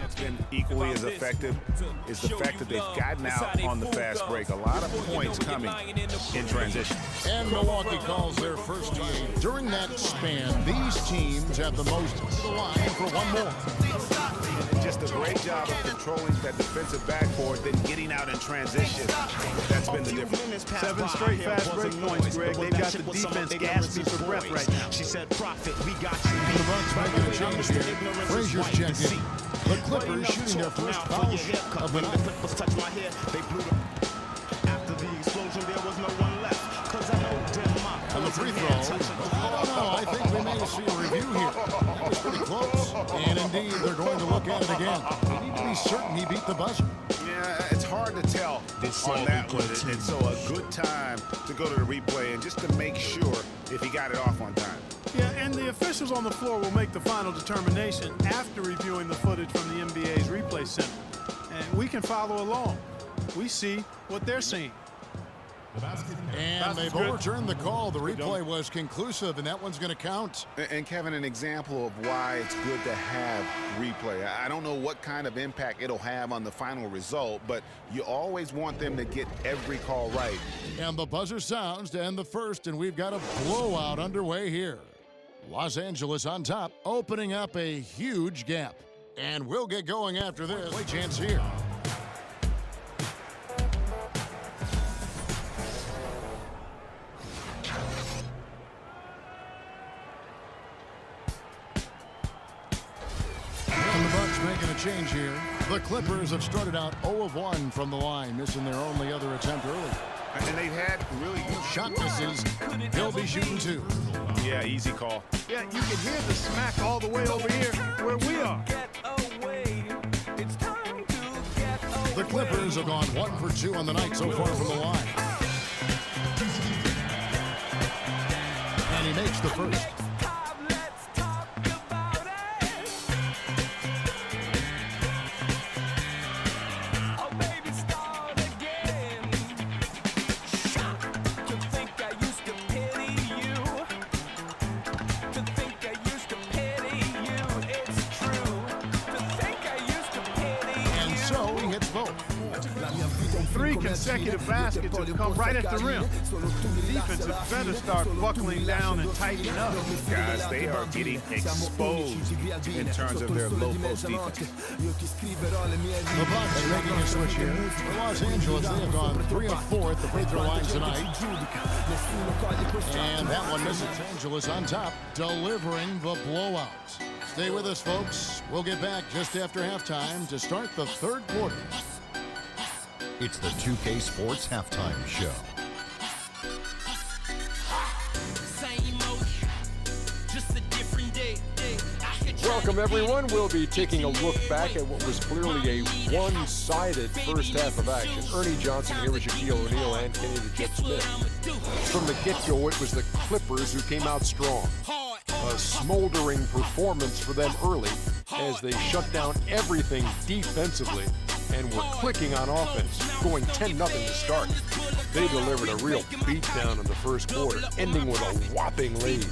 It's been equally as effective is the fact that they've gotten out on the fast break. A lot of points coming in transition. And Milwaukee calls their first TBA. During that span, these teams have the most to the line for one more. Just a great job of controlling that defensive backboard, then getting out in transition. That's been the difference. 7 straight fast break points, Greg. They've got the defense gasping for breath right now. She said, "Profit, we got you." The Bucks making a change here. Frazier's checked in. The Clippers shooting their first foul shot of the night. Clippers touch my hair. They blew the... After the explosion, there was no one left. Cause I know Denmark. And the free throw. I don't know. I think we may see a review here. That was pretty close. And indeed, they're going to look at it again. They need to be certain he beat the buzzer. Yeah, it's hard to tell on that one. And so a good time to go to the replay and just to make sure if he got it off on time. Yeah, and the officials on the floor will make the final determination after reviewing the footage from the NBA's replay center. And we can follow along. We see what they're seeing. And they've overturned the call. The replay was conclusive, and that one's going to count. And Kevin, an example of why it's good to have replay. I don't know what kind of impact it'll have on the final result, but you always want them to get every call right. And the buzzer sounds to end the first, and we've got a blowout underway here. Los Angeles on top, opening up a huge gap. And we'll get going after this. Play chance here. And the Bucks making a change here. The Clippers have started out 0 of 1 from the line, missing their only other attempt early. And they've had really good shot misses. He'll be shooting 2. Yeah, easy call. Yeah, you can hear the smack all the way over here where we are. The Clippers have gone 1 for 2 on the night so far from the line. And he makes the first. Three consecutive baskets have come right at the rim. The defense had better start buckling down and tightening up. Guys, they are getting exposed in terms of their low post defense. The Bucks making a switch here. For Los Angeles, they have gone 3 of 4 at the free throw line tonight. And that one misses. Los Angeles on top, delivering the blowout. Stay with us, folks. We'll get back just after halftime to start the third quarter. It's the 2K Sports Halftime Show. Welcome, everyone. We'll be taking a look back at what was clearly a one-sided first half of action. Ernie Johnson here with Shaquille O'Neal and Kenny the Jet Smith. From the get-go, it was the Clippers who came out strong. A smoldering performance for them early as they shut down everything defensively and were clicking on offense, going 10-0 to start. They delivered a real beatdown in the first quarter, ending with a whopping lead.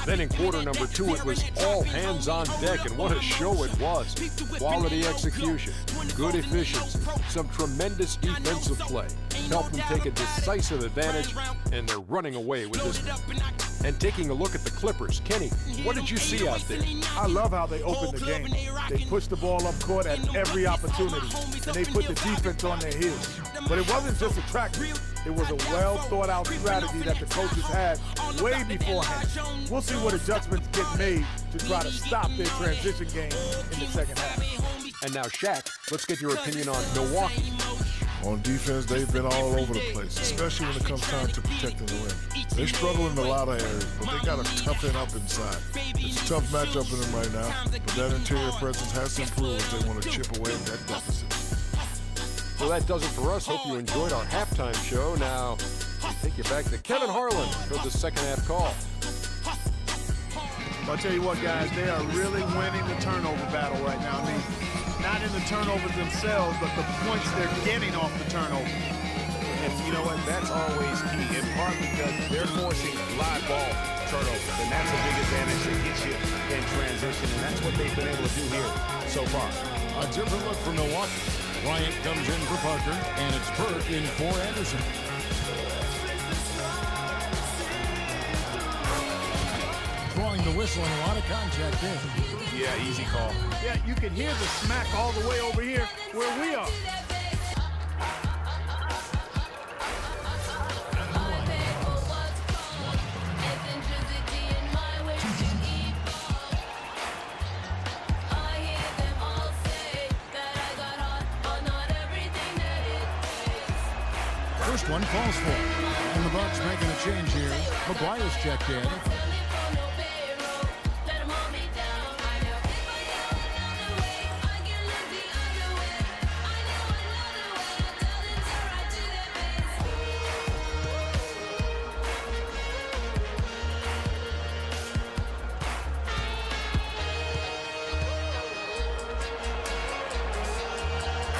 Then in quarter number 2, it was all hands on deck, and what a show it was. Quality execution, good efficiency, some tremendous defensive play helped them take a decisive advantage, and they're running away with this one. And taking a look at the Clippers, Kenny, what did you see out there? I love how they opened the game. They pushed the ball up court at every opportunity, and they put the defense on their heels. But it wasn't just a track meet. It was a well-thought-out strategy that the coaches had way beforehand. We'll see what adjustments get made to try to stop their transition game in the second half. And now, Shaq, let's get your opinion on Milwaukee. On defense, they've been all over the place, especially when it comes time to protecting the rim. They struggle in a lot of areas, but they got to toughen up inside. It's a tough matchup for them right now, but that interior presence has to improve if they want to chip away at that deficit. Well, that does it for us. Hope you enjoyed our halftime show. Now, we take you back to Kevin Harlan for the second half call. I'll tell you what, guys, they are really winning the turnover battle right now. I mean, not in the turnovers themselves, but the points they're getting off the turnover. And you know what? That's always key, in part because they're forcing live ball turnovers, and that's a big advantage that gets you in transition, and that's what they've been able to do here so far. A different look from Milwaukee. Bryant comes in for Parker, and it's Burt in for Anderson. Blowing the whistle and a lot of contact there. Yeah, easy call. Yeah, you can hear the smack all the way over here where we are. First one falls for him. And the Bucks making a change here. McGuire's checked in.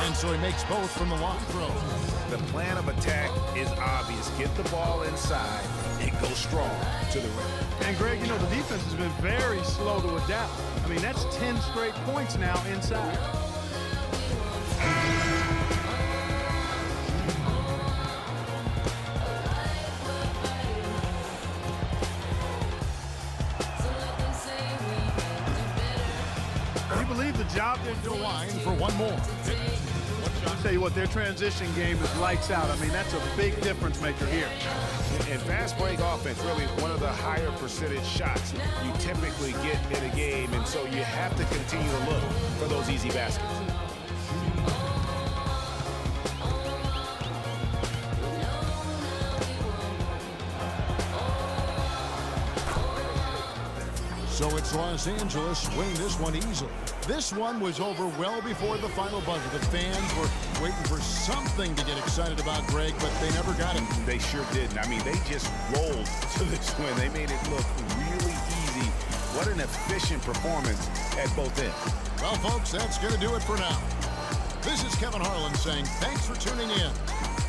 And so he makes both from the walk throw. The plan of attack is obvious. Get the ball inside and go strong to the rim. And Greg, you know, the defense has been very slow to adapt. I mean, that's 10 straight points now inside. Can you believe the job they're The doing? line for one more. I'll tell you what, their transition game is lights out. I mean, that's a big difference maker here. And fast break offense, really one of the higher percentage shots you typically get in a game, and so you have to continue to look for those easy baskets. So it's Los Angeles winning this one easily. This one was over well before the final buzzer. The fans were waiting for something to get excited about, Greg, but they never got it. They sure didn't. I mean, they just rolled to this win. They made it look really easy. What an efficient performance at both ends. Well, folks, that's going to do it for now. This is Kevin Harlan saying thanks for tuning in.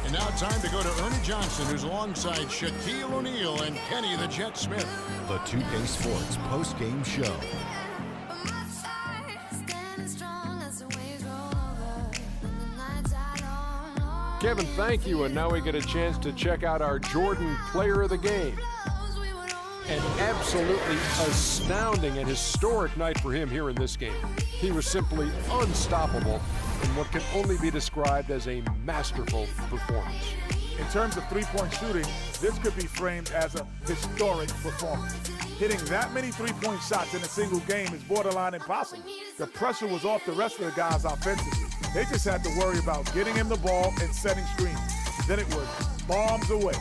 And now time to go to Ernie Johnson, who's alongside Shaquille O'Neal and Kenny the Jet Smith. The 2K Sports post-game show. Kevin, thank you. And now we get a chance to check out our Jordan Player of the Game. An absolutely astounding and historic night for him here in this game. He was simply unstoppable in what can only be described as a masterful performance. In terms of three-point shooting, this could be framed as a historic performance. Hitting that many three-point shots in a single game is borderline impossible. The pressure was off the rest of the guys offensively. They just had to worry about getting him the ball and setting screens. Then it was bombs away.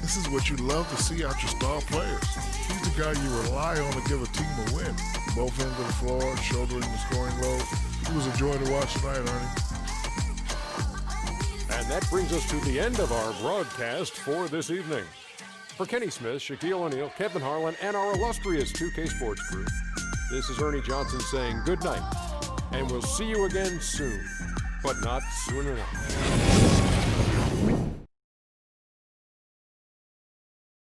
This is what you love to see out your star players. He's the guy you rely on to give a team a win. Both ends of the floor, shouldering the scoring load. It was a joy to watch tonight, Ernie. And that brings us to the end of our broadcast for this evening. For Kenny Smith, Shaquille O'Neal, Kevin Harlan, and our illustrious 2K Sports crew, this is Ernie Johnson saying good night, and we'll see you again soon, but not soon enough.